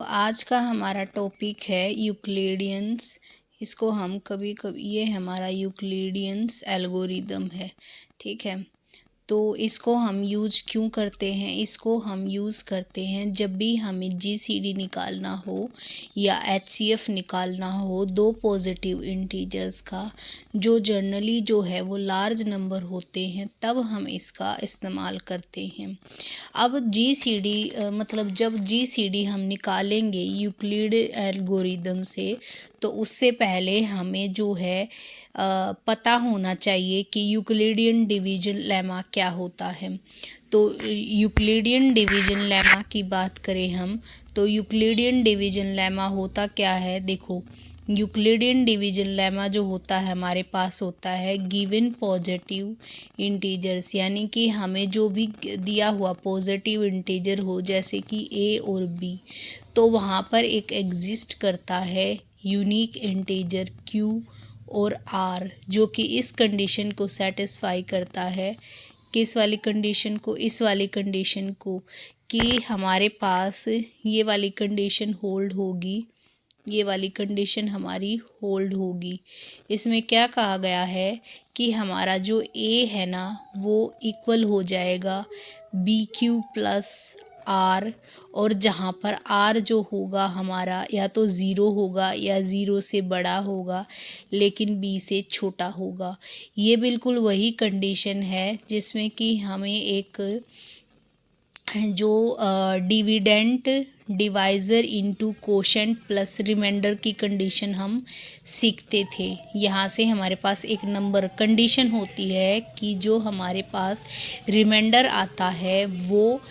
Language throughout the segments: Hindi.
आज का हमारा टॉपिक है यूक्लिडियंस। इसको हम कभी कभी ये हमारा यूक्लिडियंस एल्गोरिदम है, ठीक है। तो इसको हम यूज क्यों करते हैं? इसको हम यूज़ करते हैं जब भी हमें जीसीडी निकालना हो या एचसीएफ निकालना हो दो पॉजिटिव इंटीजर्स का, जो जनरली जो है वो लार्ज नंबर होते हैं, तब हम इसका इस्तेमाल करते हैं। अब जीसीडी मतलब जब जीसीडी हम निकालेंगे यूक्लिड एल्गोरिदम से, तो उससे पहले हमें जो है पता होना चाहिए कि यूक्लिडियन डिवीजन लेमा क्या होता है। तो यूक्लिडियन डिवीजन लेमा की बात करें हम, तो यूक्लिडियन डिवीजन लेमा होता क्या है? देखो, यूक्लिडियन डिवीजन लेमा जो होता है हमारे पास होता है गिवन पॉजिटिव इंटीजर्स, यानी कि हमें जो भी दिया हुआ पॉजिटिव इंटीजर हो, जैसे कि ए और बी, तो वहाँ पर एक एग्जिस्ट करता है यूनिक इंटीजर क्यू और आर, जो कि इस कंडीशन को सेटिस्फाई करता है। किस वाली कंडीशन को? इस वाली कंडीशन को, कि हमारे पास ये वाली कंडीशन होल्ड होगी, ये वाली कंडीशन हमारी होल्ड होगी। इसमें क्या कहा गया है कि हमारा जो ए है ना वो इक्वल हो जाएगा बी क्यू प्लस आर, और जहाँ पर आर जो होगा हमारा या तो ज़ीरो होगा या ज़ीरो से बड़ा होगा, लेकिन बी से छोटा होगा। ये बिल्कुल वही कंडीशन है जिसमें कि हमें एक जो dividend divisor into quotient plus remainder की कंडीशन हम सीखते थे। यहाँ से हमारे पास एक नंबर कंडीशन होती है कि जो हमारे पास रिमाइंडर आता है वो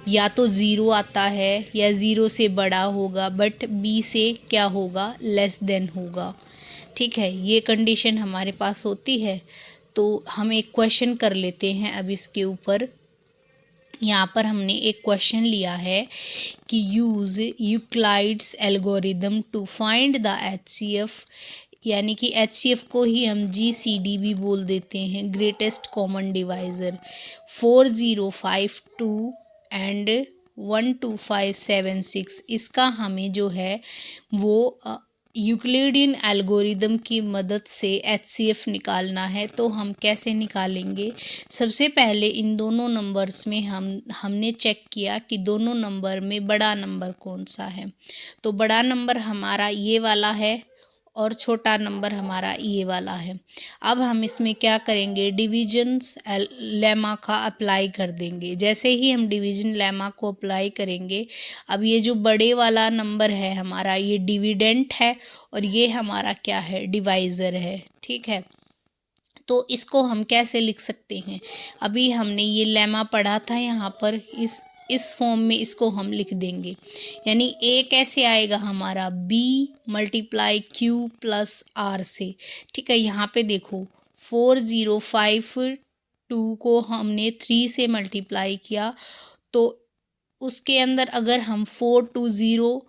या तो ज़ीरो आता है या ज़ीरो से बड़ा होगा, बट बी से क्या होगा? लेस देन होगा, ठीक है। ये कंडीशन हमारे पास होती है। तो हम एक क्वेश्चन कर लेते हैं अब इसके ऊपर। यहाँ पर हमने एक क्वेश्चन लिया है कि use Euclid's algorithm to find the HCF, यानी कि एचसीएफ को ही हम जीसीडी भी बोल देते हैं, ग्रेटेस्ट कॉमन डिवाइज़र 4052 एंड 12576। इसका हमें जो है वो यूक्लिडियन एल्गोरिदम की मदद से एचसीएफ निकालना है। तो हम कैसे निकालेंगे? सबसे पहले इन दोनों नंबर्स में हमने चेक किया कि दोनों नंबर में बड़ा नंबर कौन सा है। तो बड़ा नंबर हमारा ये वाला है और छोटा नंबर हमारा ये वाला है। अब हम इसमें क्या करेंगे? डिवीजन्स लेमा का अप्लाई कर देंगे। जैसे ही हम डिवीजन लेमा को अप्लाई करेंगे, अब ये जो बड़े वाला नंबर है हमारा, ये डिविडेंट है और ये हमारा क्या है? डिवाइज़र है, ठीक है। तो इसको हम कैसे लिख सकते हैं? अभी हमने ये लेमा पढ़ा था यहाँ पर, इस फॉर्म में इसको हम लिख देंगे। यानी ए कैसे आएगा हमारा? B multiply q plus r से, ठीक है। यहाँ पे देखो 4052 को हमने 3 से मल्टीप्लाई किया, तो उसके अंदर अगर हम 420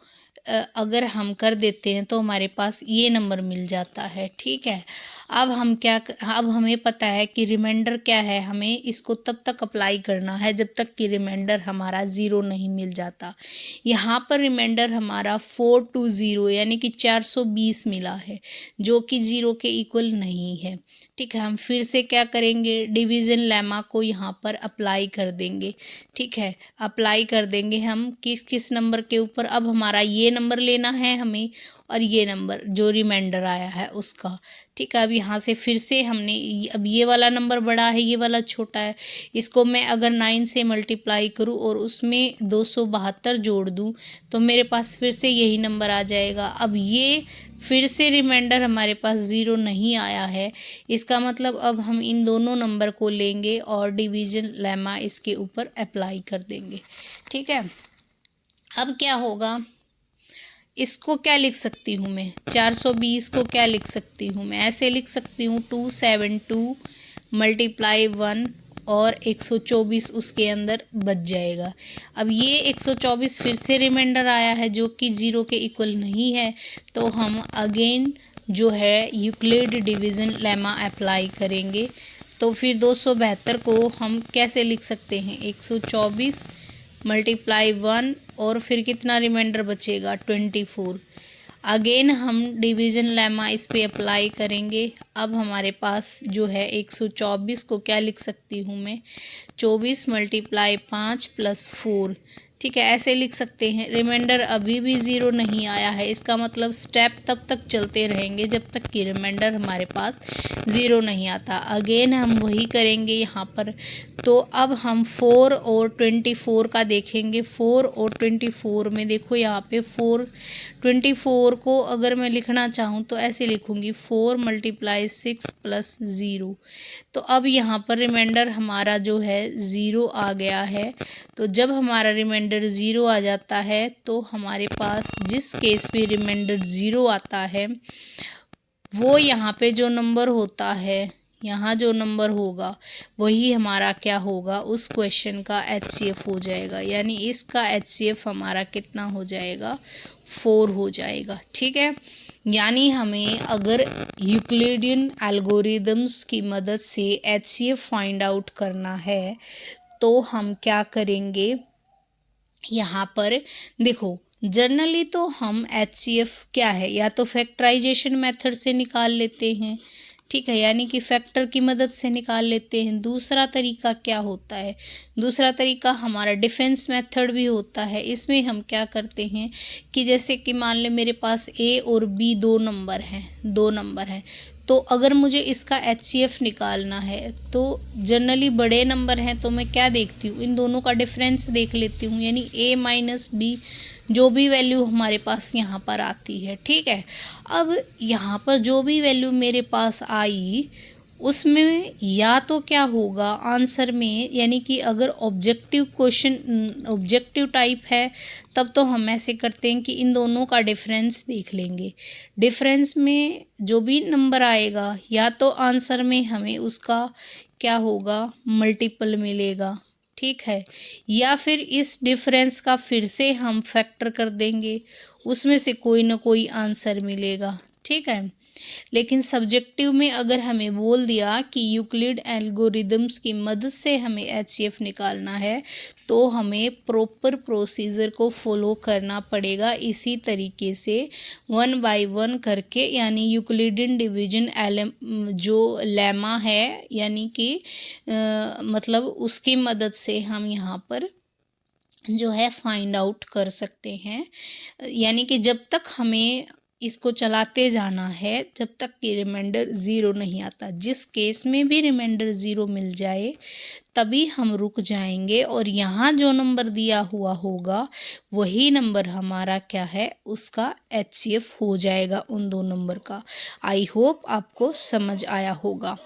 अगर हम कर देते हैं तो हमारे पास ये नंबर मिल जाता है, ठीक है। अब अब हमें पता है कि रिमाइंडर क्या है, हमें इसको तब तक अप्लाई करना है जब तक कि रिमाइंडर हमारा ज़ीरो नहीं मिल जाता। यहाँ पर रिमाइंडर हमारा 420 यानी कि 420 मिला है, जो कि ज़ीरो के इक्वल नहीं है, ठीक है। हम फिर से क्या करेंगे? डिवीज़न लेमा को यहाँ पर अप्लाई कर देंगे, ठीक है। अप्लाई कर देंगे हम किस नंबर के ऊपर? अब हमारा ये नंबर लेना है हमें और ये नंबर जो रिमाइंडर आया है उसका, ठीक है। अब यहाँ से फिर से हमने अब ये वाला नंबर बड़ा है, ये वाला छोटा है। इसको मैं अगर 9 से मल्टीप्लाई करूँ और उसमें 272 जोड़ दूँ तो मेरे पास फिर से यही नंबर आ जाएगा। अब ये फिर से रिमाइंडर हमारे पास ज़ीरो नहीं आया है, इसका मतलब अब हम इन दोनों नंबर को लेंगे और डिवीजन लेमा इसके ऊपर अप्लाई कर देंगे, ठीक है। अब क्या होगा? इसको क्या लिख सकती हूँ मैं? 420 को क्या लिख सकती हूँ मैं? ऐसे लिख सकती हूँ 272 मल्टीप्लाई 1 और 124 उसके अंदर बच जाएगा। अब ये 124 फिर से रिमाइंडर आया है जो कि ज़ीरो के इक्वल नहीं है, तो हम अगेन जो है यूक्लिड डिवीज़न लेमा अप्लाई करेंगे। तो फिर 272 को हम कैसे लिख सकते हैं? 124 मल्टीप्लाई 1 और फिर कितना रिमाइंडर बचेगा 24। अगेन हम डिवीज़न लेमा इस पे अप्लाई करेंगे। अब हमारे पास जो है 124 को क्या लिख सकती हूँ मैं, 24 × 5 + 4, ठीक है, ऐसे लिख सकते हैं। रिमाइंडर अभी भी ज़ीरो नहीं आया है, इसका मतलब स्टेप तब तक चलते रहेंगे जब तक कि रिमाइंडर हमारे पास ज़ीरो नहीं आता। अगेन हम वही करेंगे यहाँ पर। तो अब हम 4 और 24 का देखेंगे। 4 और 24 में देखो यहाँ पे 24 को अगर मैं लिखना चाहूँ तो ऐसे लिखूँगी 4 × 6 + 0। तो अब यहाँ पर रिमाइंडर हमारा जो है ज़ीरो आ गया है। तो जब हमारा रिमाइंडर ज़ीरो आ जाता है तो हमारे पास जिस केस में रिमाइंडर ज़ीरो आता है वो यहाँ पे जो नंबर होता है, यहाँ जो नंबर होगा वही हमारा क्या होगा, उस क्वेश्चन का HCF हो जाएगा। यानी इसका HCF हमारा कितना हो जाएगा, 4 हो जाएगा। ठीक है, यानी हमें अगर यूक्लिडियन एल्गोरिदम्स की मदद से HCF फाइंड आउट करना है तो हम क्या करेंगे, यहाँ पर देखो जनरली तो हम HCF क्या है, या तो फैक्टराइजेशन मेथड से निकाल लेते हैं, ठीक है, यानी कि फैक्टर की मदद से निकाल लेते हैं। दूसरा तरीका क्या होता है, दूसरा तरीका हमारा डिफेंस मेथड भी होता है। इसमें हम क्या करते हैं कि जैसे कि मान ले मेरे पास A और B दो नंबर हैं, तो अगर मुझे इसका HCF निकालना है तो जनरली बड़े नंबर हैं तो मैं क्या देखती हूँ, इन दोनों का डिफरेंस देख लेती हूँ, यानी A - B जो भी वैल्यू हमारे पास यहाँ पर आती है। ठीक है, अब यहाँ पर जो भी वैल्यू मेरे पास आई उसमें या तो क्या होगा आंसर में, यानी कि अगर ऑब्जेक्टिव क्वेश्चन ऑब्जेक्टिव टाइप है तब तो हम ऐसे करते हैं कि इन दोनों का डिफरेंस देख लेंगे। डिफरेंस में जो भी नंबर आएगा या तो आंसर में हमें उसका क्या होगा, मल्टीपल मिलेगा, ठीक है, या फिर इस डिफरेंस का फिर से हम फैक्टर कर देंगे, उसमें से कोई ना कोई आंसर मिलेगा। ठीक है, लेकिन सब्जेक्टिव में अगर हमें बोल दिया कि यूक्लिड एल्गोरिदम्स की मदद से हमें HCF निकालना है तो हमें प्रॉपर प्रोसीजर को फॉलो करना पड़ेगा। इसी तरीके से 1 बाय 1 करके, यानी यूक्लिडियन डिवीजन जो लेमा है, यानी कि मतलब उसकी मदद से हम यहाँ पर जो है फाइंड आउट कर सकते हैं। यानी कि जब तक हमें इसको चलाते जाना है जब तक कि रिमाइंडर ज़ीरो नहीं आता। जिस केस में भी रिमाइंडर ज़ीरो मिल जाए तभी हम रुक जाएंगे और यहाँ जो नंबर दिया हुआ होगा वही नंबर हमारा क्या है, उसका HCF हो जाएगा उन दो नंबर का। आई होप आपको समझ आया होगा।